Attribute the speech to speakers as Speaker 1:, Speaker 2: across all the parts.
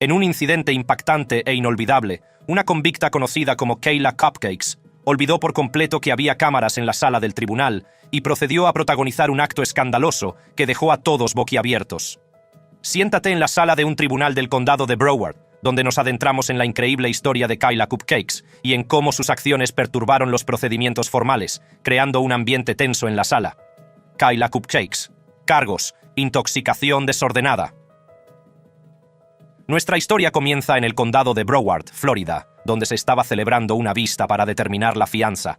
Speaker 1: En un incidente impactante e inolvidable, una convicta conocida como Kayla Cupcakes olvidó por completo que había cámaras en la sala del tribunal y procedió a protagonizar un acto escandaloso que dejó a todos boquiabiertos. Siéntate en la sala de un tribunal del condado de Broward, donde nos adentramos en la increíble historia de Kayla Cupcakes y en cómo sus acciones perturbaron los procedimientos formales, creando un ambiente tenso en la sala. Kayla Cupcakes. Cargos. Intoxicación desordenada. Nuestra historia comienza en el condado de Broward, Florida, donde se estaba celebrando una vista para determinar la fianza.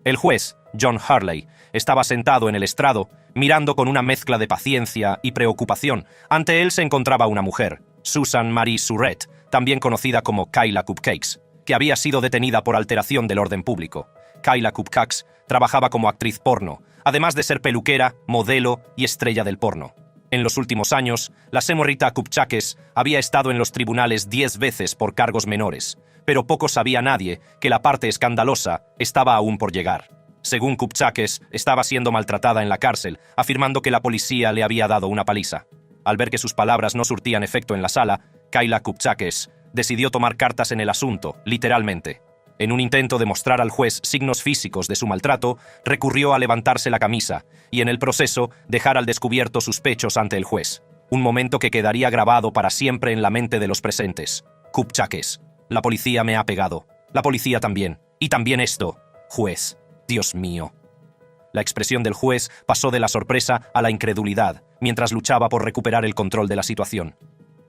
Speaker 1: El juez, John Hurley, estaba sentado en el estrado, mirando con una mezcla de paciencia y preocupación. Ante él se encontraba una mujer, Susan Marie Surratt, también conocida como Kayla Cupcakes, que había sido detenida por alteración del orden público. Kayla Cupcakes trabajaba como actriz porno, además de ser peluquera, modelo y estrella del porno. En los últimos años, la señorita Cupcakes había estado en los tribunales 10 veces por cargos menores, pero poco sabía nadie que la parte escandalosa estaba aún por llegar. Según Cupcakes, estaba siendo maltratada en la cárcel, afirmando que la policía le había dado una paliza. Al ver que sus palabras no surtían efecto en la sala, Kayla Cupcakes decidió tomar cartas en el asunto, literalmente. En un intento de mostrar al juez signos físicos de su maltrato, recurrió a levantarse la camisa y en el proceso dejar al descubierto sus pechos ante el juez. Un momento que quedaría grabado para siempre en la mente de los presentes. Cupcakes. La policía me ha pegado. La policía también. Y también esto. Juez. Dios mío. La expresión del juez pasó de la sorpresa a la incredulidad, mientras luchaba por recuperar el control de la situación.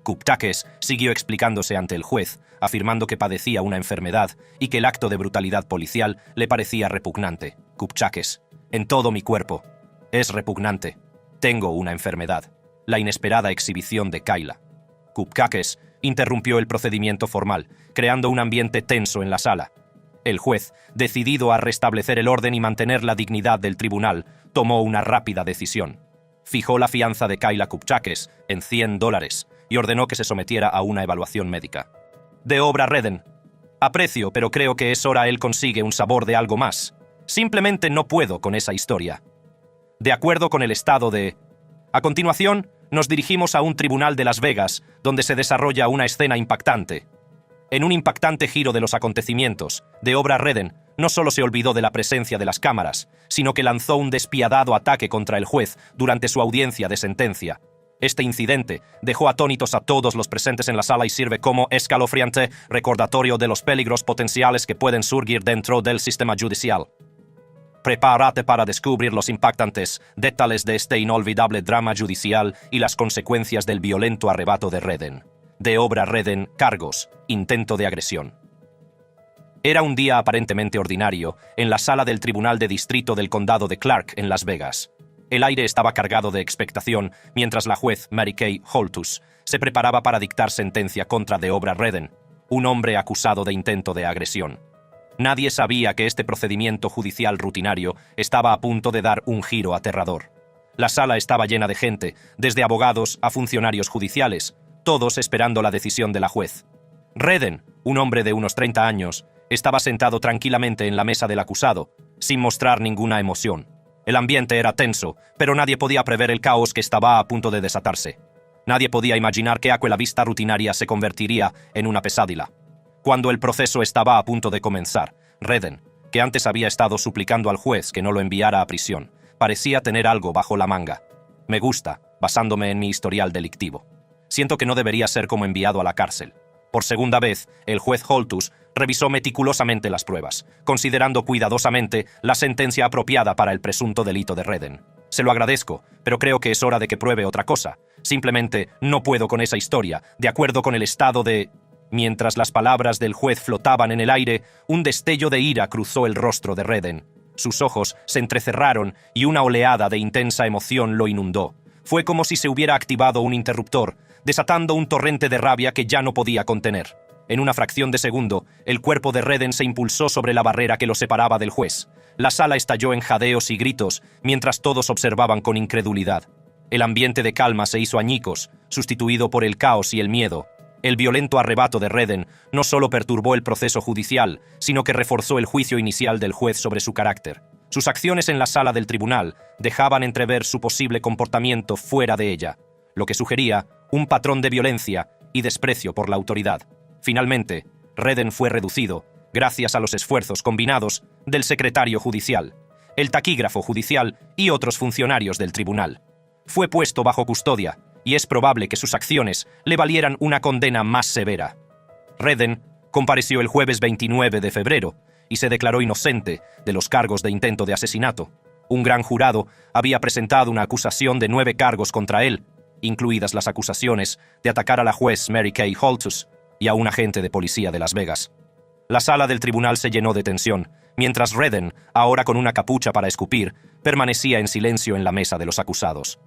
Speaker 1: Cupcakes siguió explicándose ante el juez, afirmando que padecía una enfermedad y que el acto de brutalidad policial le parecía repugnante. Cupcakes, en todo mi cuerpo. Es repugnante. Tengo una enfermedad. La inesperada exhibición de Kayla. Cupcakes interrumpió el procedimiento formal, creando un ambiente tenso en la sala. El juez, decidido a restablecer el orden y mantener la dignidad del tribunal, tomó una rápida decisión. Fijó la fianza de Kayla Cupcakes en $100 y ordenó que se sometiera a una evaluación médica. De obra Redden. Aprecio, pero creo que es hora él consigue un sabor de algo más. Simplemente no puedo con esa historia. De acuerdo con el estado de... A continuación, nos dirigimos a un tribunal de Las Vegas, donde se desarrolla una escena impactante. En un impactante giro de los acontecimientos, de obra Redden no solo se olvidó de la presencia de las cámaras, sino que lanzó un despiadado ataque contra el juez durante su audiencia de sentencia. Este incidente dejó atónitos a todos los presentes en la sala y sirve como escalofriante recordatorio de los peligros potenciales que pueden surgir dentro del sistema judicial. Prepárate para descubrir los impactantes detalles de este inolvidable drama judicial y las consecuencias del violento arrebato de Redden. De obra Redden, cargos, intento de agresión. Era un día aparentemente ordinario en la sala del Tribunal de Distrito del Condado de Clark en Las Vegas. El aire estaba cargado de expectación mientras la juez Mary Kay Holtus se preparaba para dictar sentencia contra de obra Redden, un hombre acusado de intento de agresión. Nadie sabía que este procedimiento judicial rutinario estaba a punto de dar un giro aterrador. La sala estaba llena de gente, desde abogados a funcionarios judiciales, todos esperando la decisión de la juez. Redden, un hombre de unos 30 años, estaba sentado tranquilamente en la mesa del acusado, sin mostrar ninguna emoción. El ambiente era tenso, pero nadie podía prever el caos que estaba a punto de desatarse. Nadie podía imaginar que aquella vista rutinaria se convertiría en una pesadilla. Cuando el proceso estaba a punto de comenzar, Redden, que antes había estado suplicando al juez que no lo enviara a prisión, parecía tener algo bajo la manga. Me gusta, basándome en mi historial delictivo. Siento que no debería ser como enviado a la cárcel. Por segunda vez, el juez Holtus revisó meticulosamente las pruebas, considerando cuidadosamente la sentencia apropiada para el presunto delito de Redden. Se lo agradezco, pero creo que es hora de que pruebe otra cosa. Simplemente no puedo con esa historia, de acuerdo con el estado de... Mientras las palabras del juez flotaban en el aire, un destello de ira cruzó el rostro de Redden. Sus ojos se entrecerraron y una oleada de intensa emoción lo inundó. Fue como si se hubiera activado un interruptor, desatando un torrente de rabia que ya no podía contener. En una fracción de segundo, el cuerpo de Redden se impulsó sobre la barrera que lo separaba del juez. La sala estalló en jadeos y gritos, mientras todos observaban con incredulidad. El ambiente de calma se hizo añicos, sustituido por el caos y el miedo. El violento arrebato de Redden no solo perturbó el proceso judicial, sino que reforzó el juicio inicial del juez sobre su carácter. Sus acciones en la sala del tribunal dejaban entrever su posible comportamiento fuera de ella, lo que sugería un patrón de violencia y desprecio por la autoridad. Finalmente, Redden fue reducido, gracias a los esfuerzos combinados del secretario judicial, el taquígrafo judicial y otros funcionarios del tribunal. Fue puesto bajo custodia, y es probable que sus acciones le valieran una condena más severa. Redden compareció el jueves 29 de febrero y se declaró inocente de los cargos de intento de asesinato. Un gran jurado había presentado una acusación de 9 cargos contra él, incluidas las acusaciones de atacar a la juez Mary Kay Holtus y a un agente de policía de Las Vegas. La sala del tribunal se llenó de tensión, mientras Redden, ahora con una capucha para escupir, permanecía en silencio en la mesa de los acusados.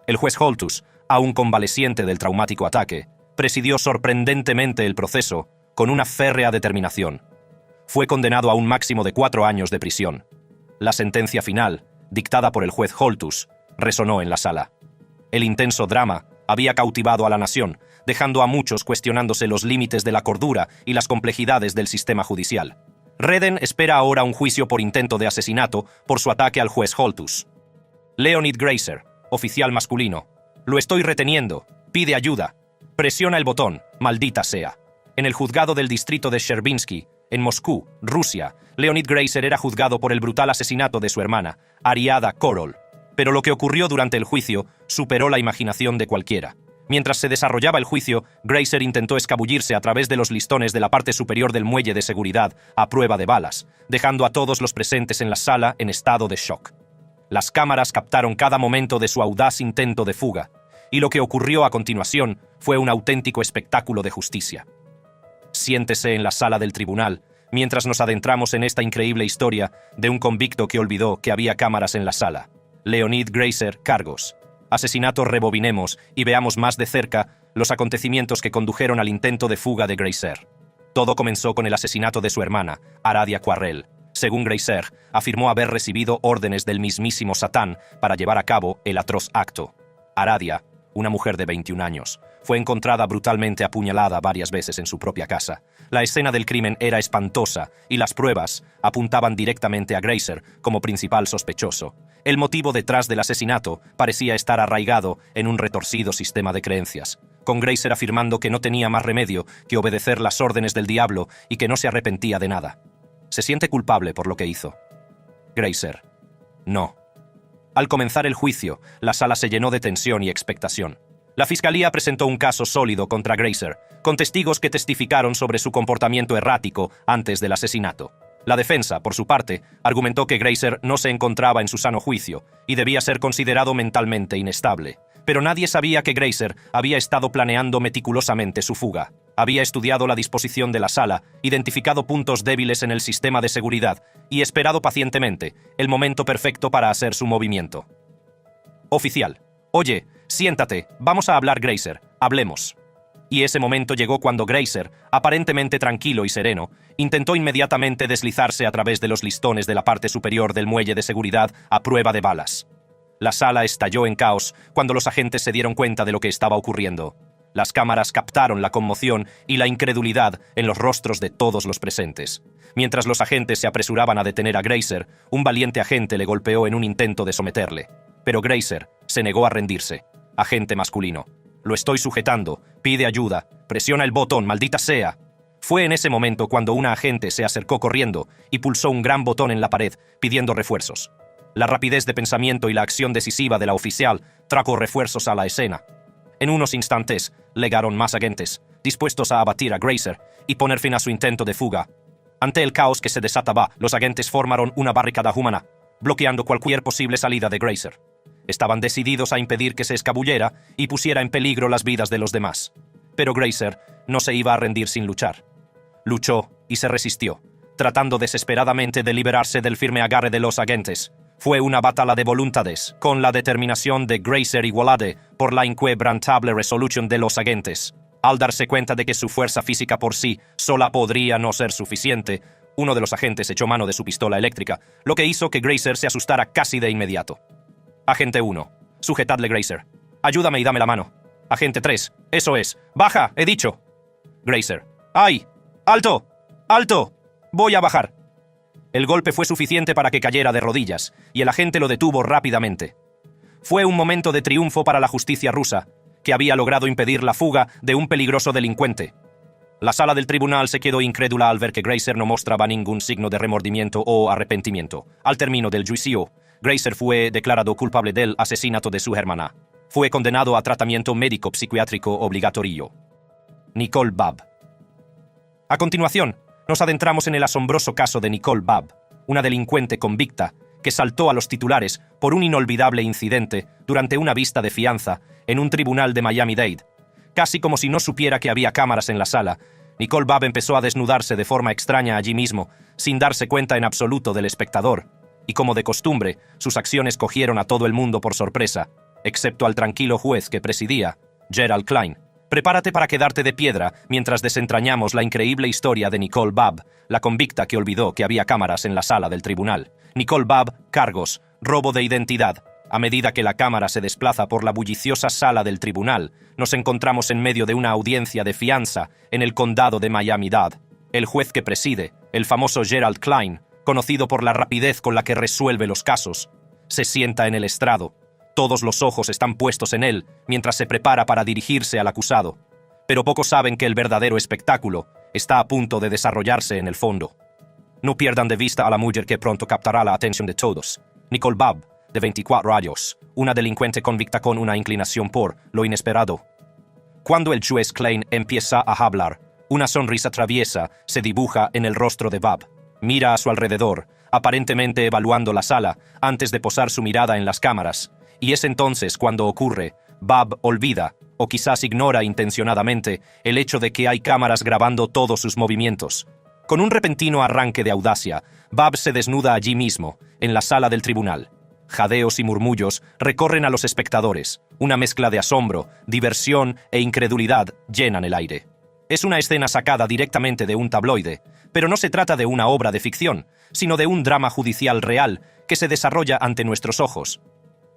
Speaker 1: El juez Holtus, aún convaleciente del traumático ataque, presidió sorprendentemente el proceso con una férrea determinación. Fue condenado a un máximo de 4 años de prisión. La sentencia final, dictada por el juez Holtus, resonó en la sala. El intenso drama había cautivado a la nación, dejando a muchos cuestionándose los límites de la cordura y las complejidades del sistema judicial. Redden espera ahora un juicio por intento de asesinato por su ataque al juez Holtus. Leonid Grazer, oficial masculino. Lo estoy reteniendo. Pide ayuda. Presiona el botón, maldita sea. En el juzgado del distrito de Sherbinsky, en Moscú, Rusia, Leonid Grazer era juzgado por el brutal asesinato de su hermana, Ariada Korol. Pero lo que ocurrió durante el juicio superó la imaginación de cualquiera. Mientras se desarrollaba el juicio, Grazer intentó escabullirse a través de los listones de la parte superior del muelle de seguridad a prueba de balas, dejando a todos los presentes en la sala en estado de shock. Las cámaras captaron cada momento de su audaz intento de fuga, y lo que ocurrió a continuación fue un auténtico espectáculo de justicia. Siéntese en la sala del tribunal, mientras nos adentramos en esta increíble historia de un convicto que olvidó que había cámaras en la sala. Leonid Grazer, cargos. Asesinato. Rebobinemos y veamos más de cerca los acontecimientos que condujeron al intento de fuga de Grazer. Todo comenzó con el asesinato de su hermana, Aradia Quarrel. Según Grazer, afirmó haber recibido órdenes del mismísimo Satán para llevar a cabo el atroz acto. Aradia, una mujer de 21 años, fue encontrada brutalmente apuñalada varias veces en su propia casa. La escena del crimen era espantosa y las pruebas apuntaban directamente a Grazer como principal sospechoso. El motivo detrás del asesinato parecía estar arraigado en un retorcido sistema de creencias, con Grazer afirmando que no tenía más remedio que obedecer las órdenes del diablo y que no se arrepentía de nada. ¿Se siente culpable por lo que hizo? Grazer: no. Al comenzar el juicio, la sala se llenó de tensión y expectación. La fiscalía presentó un caso sólido contra Grazer, con testigos que testificaron sobre su comportamiento errático antes del asesinato. La defensa, por su parte, argumentó que Grazer no se encontraba en su sano juicio y debía ser considerado mentalmente inestable. Pero nadie sabía que Grazer había estado planeando meticulosamente su fuga. Había estudiado la disposición de la sala, identificado puntos débiles en el sistema de seguridad y esperado pacientemente el momento perfecto para hacer su movimiento. Oficial: oye, siéntate, vamos a hablar. Grazer, hablemos. Y ese momento llegó cuando Grazer, aparentemente tranquilo y sereno, intentó inmediatamente deslizarse a través de los listones de la parte superior del muelle de seguridad a prueba de balas. La sala estalló en caos cuando los agentes se dieron cuenta de lo que estaba ocurriendo. Las cámaras captaron la conmoción y la incredulidad en los rostros de todos los presentes. Mientras los agentes se apresuraban a detener a Grazer, un valiente agente le golpeó en un intento de someterle. Pero Grazer se negó a rendirse. Agente masculino: lo estoy sujetando, pide ayuda, presiona el botón, maldita sea. Fue en ese momento cuando una agente se acercó corriendo y pulsó un gran botón en la pared, pidiendo refuerzos. La rapidez de pensamiento y la acción decisiva de la oficial trajo refuerzos a la escena. En unos instantes, llegaron más agentes, dispuestos a abatir a Grazer y poner fin a su intento de fuga. Ante el caos que se desataba, los agentes formaron una barricada humana, bloqueando cualquier posible salida de Grazer. Estaban decididos a impedir que se escabullera y pusiera en peligro las vidas de los demás. Pero Grazer no se iba a rendir sin luchar. Luchó y se resistió, tratando desesperadamente de liberarse del firme agarre de los agentes. Fue una batalla de voluntades, con la determinación de Grazer igualada por la inquebrantable resolución de los agentes. Al darse cuenta de que su fuerza física por sí sola podría no ser suficiente, uno de los agentes echó mano de su pistola eléctrica, lo que hizo que Grazer se asustara casi de inmediato. Agente 1: sujetadle. Grazer: ayúdame y dame la mano. Agente 3: eso es, baja, he dicho. Grazer: ¡ay! ¡Alto! ¡Alto! Voy a bajar. El golpe fue suficiente para que cayera de rodillas, y el agente lo detuvo rápidamente. Fue un momento de triunfo para la justicia rusa, que había logrado impedir la fuga de un peligroso delincuente. La sala del tribunal se quedó incrédula al ver que Grazer no mostraba ningún signo de remordimiento o arrepentimiento. Al término del juicio, Grazer fue declarado culpable del asesinato de su hermana. Fue condenado a tratamiento médico psiquiátrico obligatorio. Nicole Babb. A continuación, nos adentramos en el asombroso caso de Nicole Babb, una delincuente convicta que saltó a los titulares por un inolvidable incidente durante una vista de fianza en un tribunal de Miami-Dade. Casi como si no supiera que había cámaras en la sala, Nicole Babb empezó a desnudarse de forma extraña allí mismo, sin darse cuenta en absoluto del espectador. Y como de costumbre, sus acciones cogieron a todo el mundo por sorpresa, excepto al tranquilo juez que presidía, Gerald Klein. Prepárate para quedarte de piedra mientras desentrañamos la increíble historia de Nicole Babb, la convicta que olvidó que había cámaras en la sala del tribunal. Nicole Babb, cargos, robo de identidad. A medida que la cámara se desplaza por la bulliciosa sala del tribunal, nos encontramos en medio de una audiencia de fianza en el condado de Miami-Dade. El juez que preside, el famoso Gerald Klein, conocido por la rapidez con la que resuelve los casos, se sienta en el estrado. Todos los ojos están puestos en él mientras se prepara para dirigirse al acusado. Pero pocos saben que el verdadero espectáculo está a punto de desarrollarse en el fondo. No pierdan de vista a la mujer que pronto captará la atención de todos. Nicole Babb, de 24 años, una delincuente convicta con una inclinación por lo inesperado. Cuando el juez Klein empieza a hablar, una sonrisa traviesa se dibuja en el rostro de Babb. Mira a su alrededor, aparentemente evaluando la sala, antes de posar su mirada en las cámaras. Y es entonces cuando ocurre. Babb olvida, o quizás ignora intencionadamente, el hecho de que hay cámaras grabando todos sus movimientos. Con un repentino arranque de audacia, Babb se desnuda allí mismo, en la sala del tribunal. Jadeos y murmullos recorren a los espectadores. Una mezcla de asombro, diversión e incredulidad llenan el aire. Es una escena sacada directamente de un tabloide, pero no se trata de una obra de ficción, sino de un drama judicial real que se desarrolla ante nuestros ojos.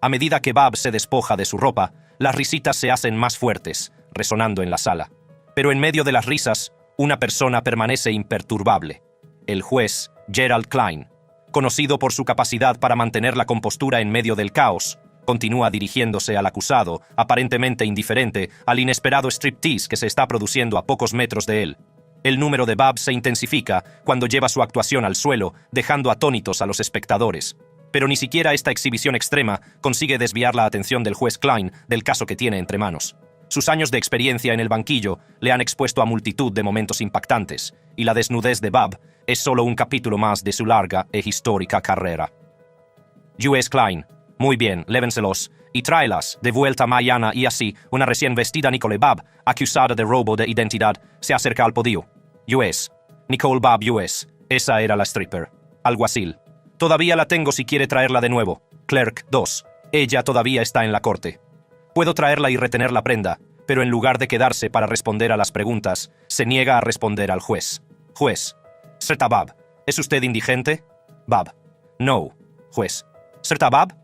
Speaker 1: A medida que Babb se despoja de su ropa, las risitas se hacen más fuertes, resonando en la sala. Pero en medio de las risas, una persona permanece imperturbable. El juez Gerald Klein, conocido por su capacidad para mantener la compostura en medio del caos, continúa dirigiéndose al acusado, aparentemente indiferente al inesperado striptease que se está produciendo a pocos metros de él. El número de Babb se intensifica cuando lleva su actuación al suelo, dejando atónitos a los espectadores. Pero ni siquiera esta exhibición extrema consigue desviar la atención del juez Klein del caso que tiene entre manos. Sus años de experiencia en el banquillo le han expuesto a multitud de momentos impactantes, y la desnudez de Babb es solo un capítulo más de su larga e histórica carrera. Juez Klein, muy bien, lévenselos, y tráelas de vuelta mañana. Y así, una recién vestida Nicole Babb, acusada de robo de identidad, se acerca al podio. Juez. Nicole Babb, juez. Esa era la stripper. Alguacil. Todavía la tengo si quiere traerla de nuevo. Clerk 2. Ella todavía está en la corte. Puedo traerla y retener la prenda, pero en lugar de quedarse para responder a las preguntas, se niega a responder al juez. Juez. Srta Babb, ¿es usted indigente? Babb. No. Juez. Srta Babb.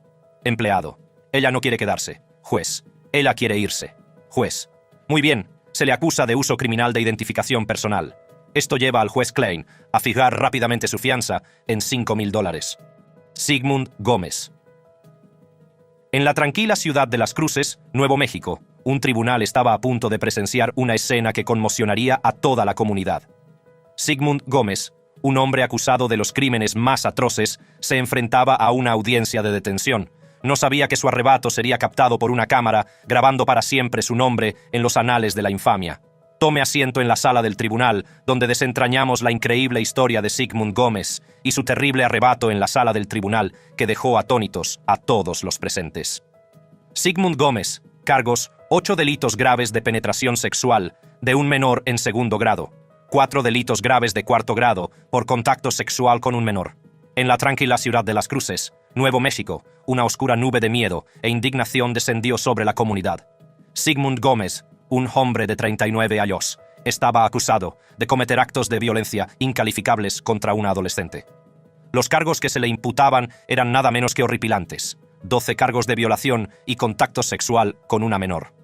Speaker 1: Empleado. Ella no quiere quedarse. Juez. Ella quiere irse. Juez. Muy bien. Se le acusa de uso criminal de identificación personal. Esto lleva al juez Klein a fijar rápidamente su fianza en $5,000. Sigmund Gómez. En la tranquila ciudad de Las Cruces, Nuevo México, un tribunal estaba a punto de presenciar una escena que conmocionaría a toda la comunidad. Sigmund Gómez, un hombre acusado de los crímenes más atroces, se enfrentaba a una audiencia de detención. No sabía que su arrebato sería captado por una cámara, grabando para siempre su nombre en los anales de la infamia. Tome asiento en la sala del tribunal, donde desentrañamos la increíble historia de Sigmund Gómez y su terrible arrebato en la sala del tribunal que dejó atónitos a todos los presentes. Sigmund Gómez, cargos: 8 delitos graves de penetración sexual de un menor en segundo grado, 4 delitos graves de cuarto grado por contacto sexual con un menor. En la tranquila ciudad de Las Cruces, Nuevo México, una oscura nube de miedo e indignación descendió sobre la comunidad. Sigmund Gómez, un hombre de 39 años, estaba acusado de cometer actos de violencia incalificables contra una adolescente. Los cargos que se le imputaban eran nada menos que horripilantes: 12 cargos de violación y contacto sexual con una menor.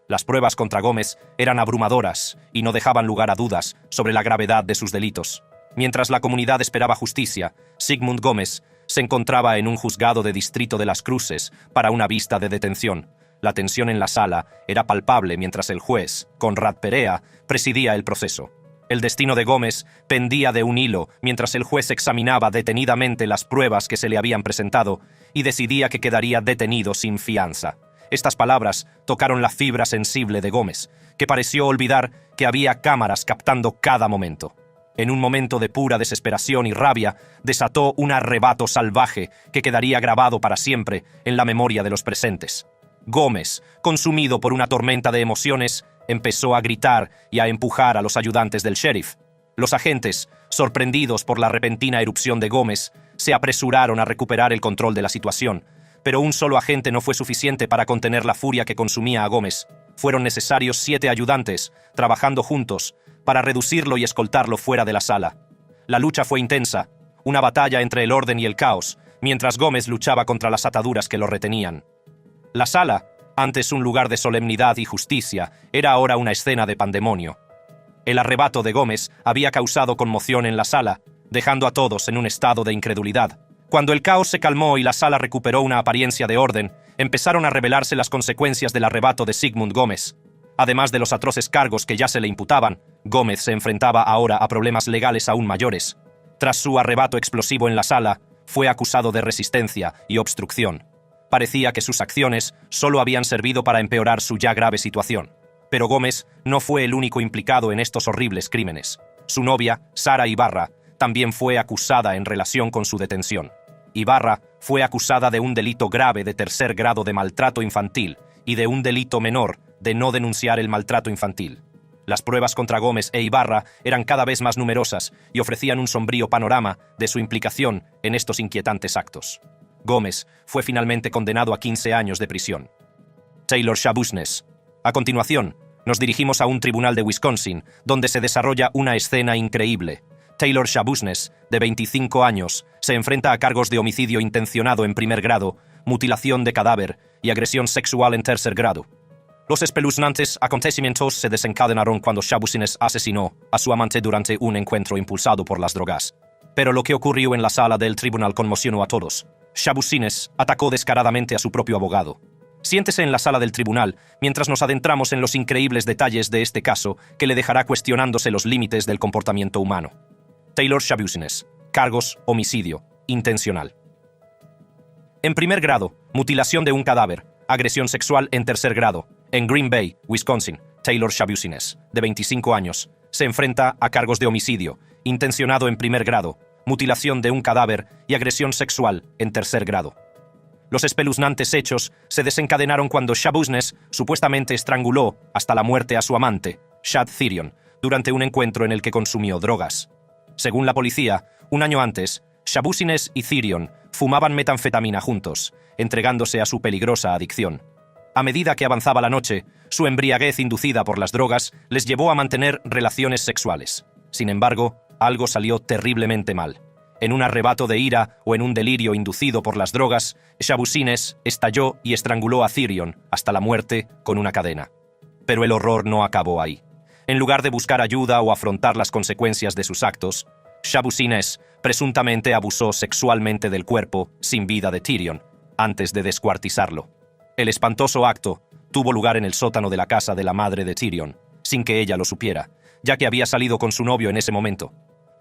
Speaker 1: Las pruebas contra Gómez eran abrumadoras y no dejaban lugar a dudas sobre la gravedad de sus delitos. Mientras la comunidad esperaba justicia, Sigmund Gómez se encontraba en un juzgado de distrito de Las Cruces para una vista de detención. La tensión en la sala era palpable mientras el juez, Conrad Perea, presidía el proceso. El destino de Gómez pendía de un hilo mientras el juez examinaba detenidamente las pruebas que se le habían presentado y decidía que quedaría detenido sin fianza. Estas palabras tocaron la fibra sensible de Gómez, que pareció olvidar que había cámaras captando cada momento. En un momento de pura desesperación y rabia, desató un arrebato salvaje que quedaría grabado para siempre en la memoria de los presentes. Gómez, consumido por una tormenta de emociones, empezó a gritar y a empujar a los ayudantes del sheriff. Los agentes, sorprendidos por la repentina erupción de Gómez, se apresuraron a recuperar el control de la situación, pero un solo agente no fue suficiente para contener la furia que consumía a Gómez. Fueron necesarios 7 ayudantes, trabajando juntos, para reducirlo y escoltarlo fuera de la sala. La lucha fue intensa, una batalla entre el orden y el caos, mientras Gómez luchaba contra las ataduras que lo retenían. La sala, antes un lugar de solemnidad y justicia, era ahora una escena de pandemonio. El arrebato de Gómez había causado conmoción en la sala, dejando a todos en un estado de incredulidad. Cuando el caos se calmó y la sala recuperó una apariencia de orden, empezaron a revelarse las consecuencias del arrebato de Sigmund Gómez. Además de los atroces cargos que ya se le imputaban, Gómez se enfrentaba ahora a problemas legales aún mayores. Tras su arrebato explosivo en la sala, fue acusado de resistencia y obstrucción. Parecía que sus acciones solo habían servido para empeorar su ya grave situación. Pero Gómez no fue el único implicado en estos horribles crímenes. Su novia, Sara Ibarra, también fue acusada en relación con su detención. Ibarra fue acusada de un delito grave de 3er grado de maltrato infantil y de un delito menor de no denunciar el maltrato infantil. Las pruebas contra Gómez e Ibarra eran cada vez más numerosas y ofrecían un sombrío panorama de su implicación en estos inquietantes actos. Gómez fue finalmente condenado a 15 años de prisión. Taylor Schabushnes. A continuación, nos dirigimos a un tribunal de Wisconsin, donde se desarrolla una escena increíble. Taylor Schabushnes, de 25 años, se enfrenta a cargos de homicidio intencionado en 1er grado, mutilación de cadáver y agresión sexual en 3er grado. Los espeluznantes acontecimientos se desencadenaron cuando Schabushnes asesinó a su amante durante un encuentro impulsado por las drogas. Pero lo que ocurrió en la sala del tribunal conmocionó a todos. Schabushnes atacó descaradamente a su propio abogado. Siéntese en la sala del tribunal mientras nos adentramos en los increíbles detalles de este caso que le dejará cuestionándose los límites del comportamiento humano. Taylor Schabushnes. Cargos: homicidio intencional. En 1er grado, mutilación de un cadáver, agresión sexual en 3er grado. En Green Bay, Wisconsin, Taylor Schabushnes, de 25 años, se enfrenta a cargos de homicidio intencionado en 1er grado, mutilación de un cadáver y agresión sexual en 3er grado. Los espeluznantes hechos se desencadenaron cuando Schabushnes supuestamente estranguló hasta la muerte a su amante, Chad Therion, durante un encuentro en el que consumió drogas. Según la policía, un año antes, Schabushnes y Therion fumaban metanfetamina juntos, entregándose a su peligrosa adicción. A medida que avanzaba la noche, su embriaguez inducida por las drogas les llevó a mantener relaciones sexuales. Sin embargo, algo salió terriblemente mal. En un arrebato de ira o en un delirio inducido por las drogas, Schabushnes estalló y estranguló a Therion hasta la muerte con una cadena. Pero el horror no acabó ahí. En lugar de buscar ayuda o afrontar las consecuencias de sus actos, Schabushnes presuntamente abusó sexualmente del cuerpo sin vida de Therion, antes de descuartizarlo. El espantoso acto tuvo lugar en el sótano de la casa de la madre de Therion, sin que ella lo supiera, ya que había salido con su novio en ese momento.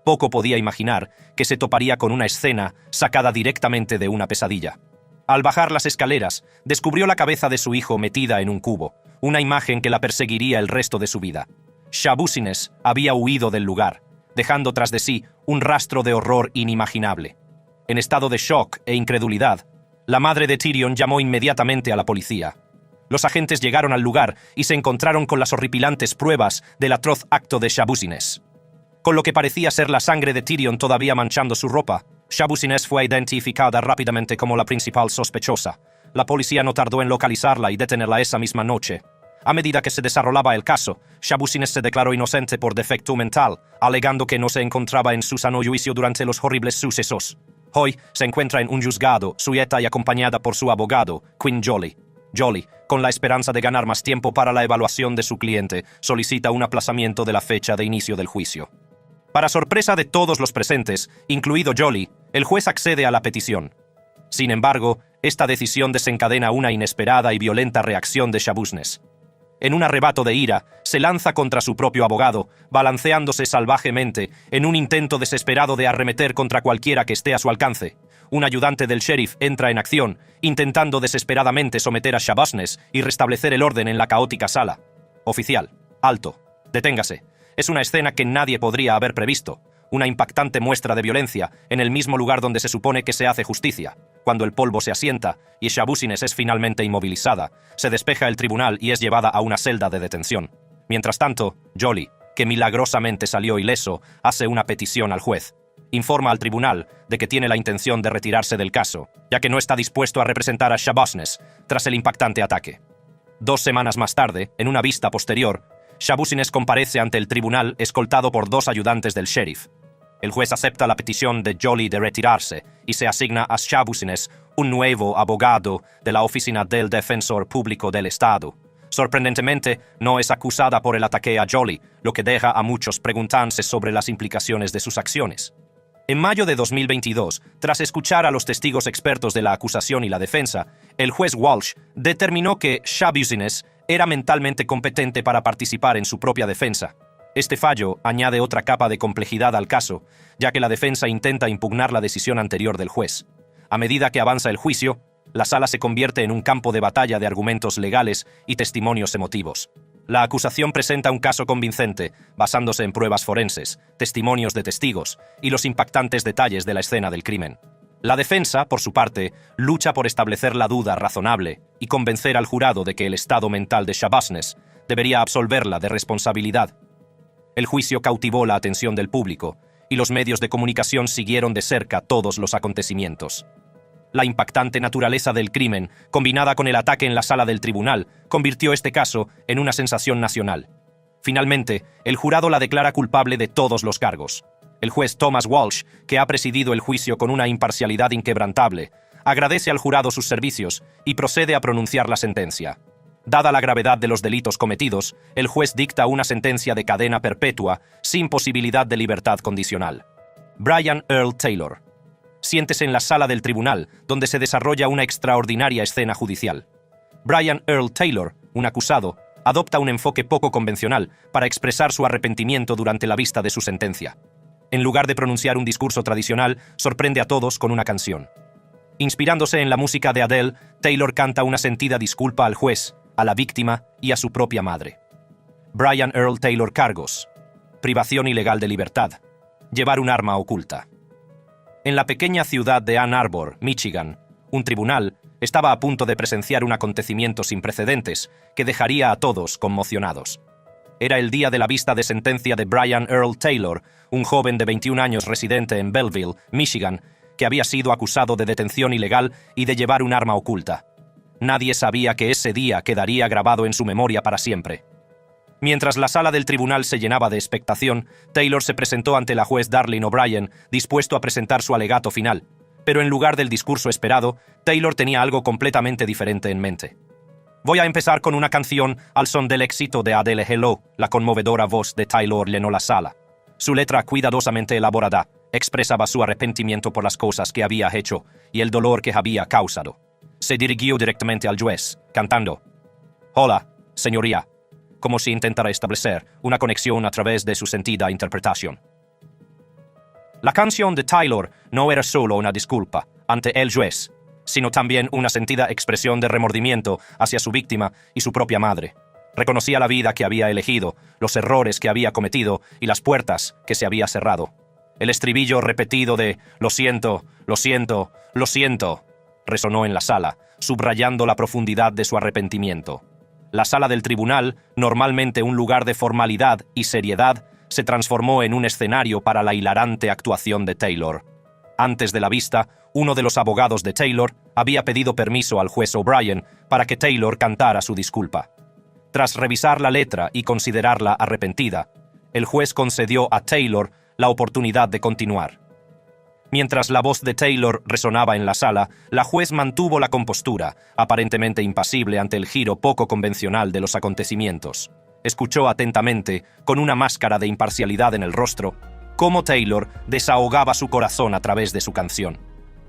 Speaker 1: Poco podía imaginar que se toparía con una escena sacada directamente de una pesadilla. Al bajar las escaleras, descubrió la cabeza de su hijo metida en un cubo, una imagen que la perseguiría el resto de su vida. Schabushnes había huido del lugar, dejando tras de sí un rastro de horror inimaginable. En estado de shock e incredulidad, la madre de Therion llamó inmediatamente a la policía. Los agentes llegaron al lugar y se encontraron con las horripilantes pruebas del atroz acto de Schabushnes. Con lo que parecía ser la sangre de Therion todavía manchando su ropa, Schabushnes fue identificada rápidamente como la principal sospechosa. La policía no tardó en localizarla y detenerla esa misma noche. A medida que se desarrollaba el caso, Schabushnes se declaró inocente por defecto mental, alegando que no se encontraba en su sano juicio durante los horribles sucesos. Hoy se encuentra en un juzgado, sujeta y acompañada por su abogado, Quinn Jolley. Jolley, con la esperanza de ganar más tiempo para la evaluación de su cliente, solicita un aplazamiento de la fecha de inicio del juicio. Para sorpresa de todos los presentes, incluido Jolley, el juez accede a la petición. Sin embargo, esta decisión desencadena una inesperada y violenta reacción de Shabushnes. En un arrebato de ira, se lanza contra su propio abogado, balanceándose salvajemente en un intento desesperado de arremeter contra cualquiera que esté a su alcance. Un ayudante del sheriff entra en acción, intentando desesperadamente someter a Shabushnes y restablecer el orden en la caótica sala. Oficial, alto, deténgase. Es una escena que nadie podría haber previsto. Una impactante muestra de violencia en el mismo lugar donde se supone que se hace justicia. Cuando el polvo se asienta y Shabushnes es finalmente inmovilizada, se despeja el tribunal y es llevada a una celda de detención. Mientras tanto, Jolie, que milagrosamente salió ileso, hace una petición al juez. Informa al tribunal de que tiene la intención de retirarse del caso, ya que no está dispuesto a representar a Shabushnes tras el impactante ataque. 2 semanas más tarde, en una vista posterior, Shabushnes comparece ante el tribunal escoltado por 2 ayudantes del sheriff. El juez acepta la petición de Jolie de retirarse y se asigna a Shabushnes un nuevo abogado de la oficina del Defensor Público del Estado. Sorprendentemente, no es acusada por el ataque a Jolie, lo que deja a muchos preguntarse sobre las implicaciones de sus acciones. En mayo de 2022, tras escuchar a los testigos expertos de la acusación y la defensa, el juez Walsh determinó que Shabushnes era mentalmente competente para participar en su propia defensa. Este fallo añade otra capa de complejidad al caso, ya que la defensa intenta impugnar la decisión anterior del juez. A medida que avanza el juicio, la sala se convierte en un campo de batalla de argumentos legales y testimonios emotivos. La acusación presenta un caso convincente, basándose en pruebas forenses, testimonios de testigos y los impactantes detalles de la escena del crimen. La defensa, por su parte, lucha por establecer la duda razonable y convencer al jurado de que el estado mental de Shabushnes debería absolverla de responsabilidad. El juicio cautivó la atención del público y los medios de comunicación siguieron de cerca todos los acontecimientos. La impactante naturaleza del crimen, combinada con el ataque en la sala del tribunal, convirtió este caso en una sensación nacional. Finalmente, el jurado la declara culpable de todos los cargos. El juez Thomas Walsh, que ha presidido el juicio con una imparcialidad inquebrantable, agradece al jurado sus servicios y procede a pronunciar la sentencia. Dada la gravedad de los delitos cometidos, el juez dicta una sentencia de cadena perpetua sin posibilidad de libertad condicional. Brian Earl Taylor. Siéntese en la sala del tribunal, donde se desarrolla una extraordinaria escena judicial. Brian Earl Taylor, un acusado, adopta un enfoque poco convencional para expresar su arrepentimiento durante la vista de su sentencia. En lugar de pronunciar un discurso tradicional, sorprende a todos con una canción. Inspirándose en la música de Adele, Taylor canta una sentida disculpa al juez, a la víctima y a su propia madre. Brian Earl Taylor cargos: privación ilegal de libertad, llevar un arma oculta. En la pequeña ciudad de Ann Arbor, Michigan, un tribunal estaba a punto de presenciar un acontecimiento sin precedentes que dejaría a todos conmocionados. Era el día de la vista de sentencia de Brian Earl Taylor, un joven de 21 años residente en Belleville, Michigan, que había sido acusado de detención ilegal y de llevar un arma oculta. Nadie sabía que ese día quedaría grabado en su memoria para siempre. Mientras la sala del tribunal se llenaba de expectación, Taylor se presentó ante la juez Darlene O'Brien, dispuesto a presentar su alegato final. Pero en lugar del discurso esperado, Taylor tenía algo completamente diferente en mente. Voy a empezar con una canción al son del éxito de Adele Hello. La conmovedora voz de Taylor llenó la sala. Su letra, cuidadosamente elaborada, expresaba su arrepentimiento por las cosas que había hecho y el dolor que había causado. Se dirigió directamente al juez, cantando: «Hola, señoría», como si intentara establecer una conexión a través de su sentida interpretación. La canción de Taylor no era solo una disculpa ante el juez, sino también una sentida expresión de remordimiento hacia su víctima y su propia madre. Reconocía la vida que había elegido, los errores que había cometido y las puertas que se había cerrado. El estribillo repetido de «lo siento, lo siento, lo siento» resonó en la sala, subrayando la profundidad de su arrepentimiento. La sala del tribunal, normalmente un lugar de formalidad y seriedad, se transformó en un escenario para la hilarante actuación de Taylor. Antes de la vista, uno de los abogados de Taylor había pedido permiso al juez O'Brien para que Taylor cantara su disculpa. Tras revisar la letra y considerarla arrepentida, el juez concedió a Taylor la oportunidad de continuar. Mientras la voz de Taylor resonaba en la sala, la juez mantuvo la compostura, aparentemente impasible ante el giro poco convencional de los acontecimientos. Escuchó atentamente, con una máscara de imparcialidad en el rostro, cómo Taylor desahogaba su corazón a través de su canción.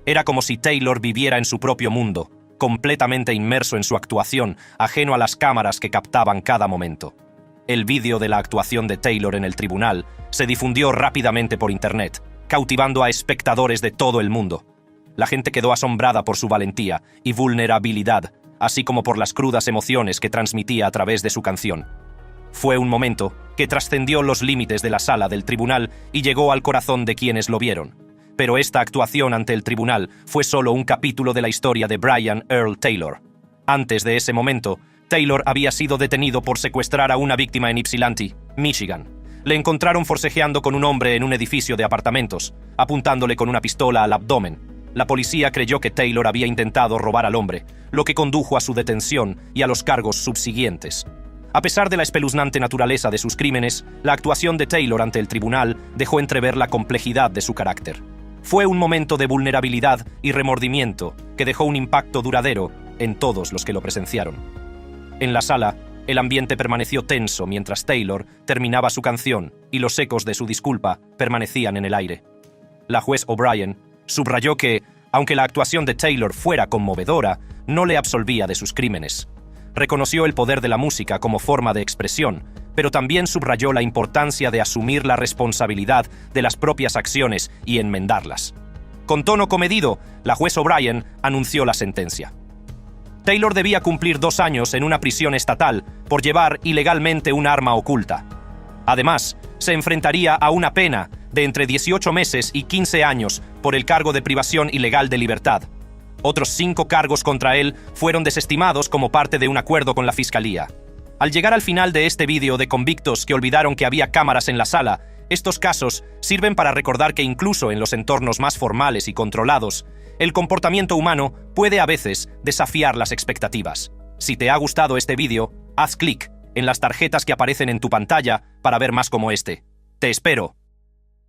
Speaker 1: Era como si Taylor viviera en su propio mundo, completamente inmerso en su actuación, ajeno a las cámaras que captaban cada momento. El vídeo de la actuación de Taylor en el tribunal se difundió rápidamente por internet, cautivando a espectadores de todo el mundo. La gente quedó asombrada por su valentía y vulnerabilidad, así como por las crudas emociones que transmitía a través de su canción. Fue un momento que trascendió los límites de la sala del tribunal y llegó al corazón de quienes lo vieron. Pero esta actuación ante el tribunal fue solo un capítulo de la historia de Brian Earl Taylor. Antes de ese momento, Taylor había sido detenido por secuestrar a una víctima en Ypsilanti, Michigan. Le encontraron forcejeando con un hombre en un edificio de apartamentos, apuntándole con una pistola al abdomen. La policía creyó que Taylor había intentado robar al hombre, lo que condujo a su detención y a los cargos subsiguientes. A pesar de la espeluznante naturaleza de sus crímenes, la actuación de Taylor ante el tribunal dejó entrever la complejidad de su carácter. Fue un momento de vulnerabilidad y remordimiento que dejó un impacto duradero en todos los que lo presenciaron. En la sala, el ambiente permaneció tenso mientras Taylor terminaba su canción y los ecos de su disculpa permanecían en el aire. La juez O'Brien subrayó que, aunque la actuación de Taylor fuera conmovedora, no le absolvía de sus crímenes. Reconoció el poder de la música como forma de expresión, pero también subrayó la importancia de asumir la responsabilidad de las propias acciones y enmendarlas. Con tono comedido, la juez O'Brien anunció la sentencia. Taylor debía cumplir 2 años en una prisión estatal por llevar ilegalmente un arma oculta. Además, se enfrentaría a una pena de entre 18 meses y 15 años por el cargo de privación ilegal de libertad. Otros 5 cargos contra él fueron desestimados como parte de un acuerdo con la fiscalía. Al llegar al final de este vídeo de convictos que olvidaron que había cámaras en la sala, estos casos sirven para recordar que incluso en los entornos más formales y controlados, el comportamiento humano puede a veces desafiar las expectativas. Si te ha gustado este vídeo, haz clic en las tarjetas que aparecen en tu pantalla para ver más como este. Te espero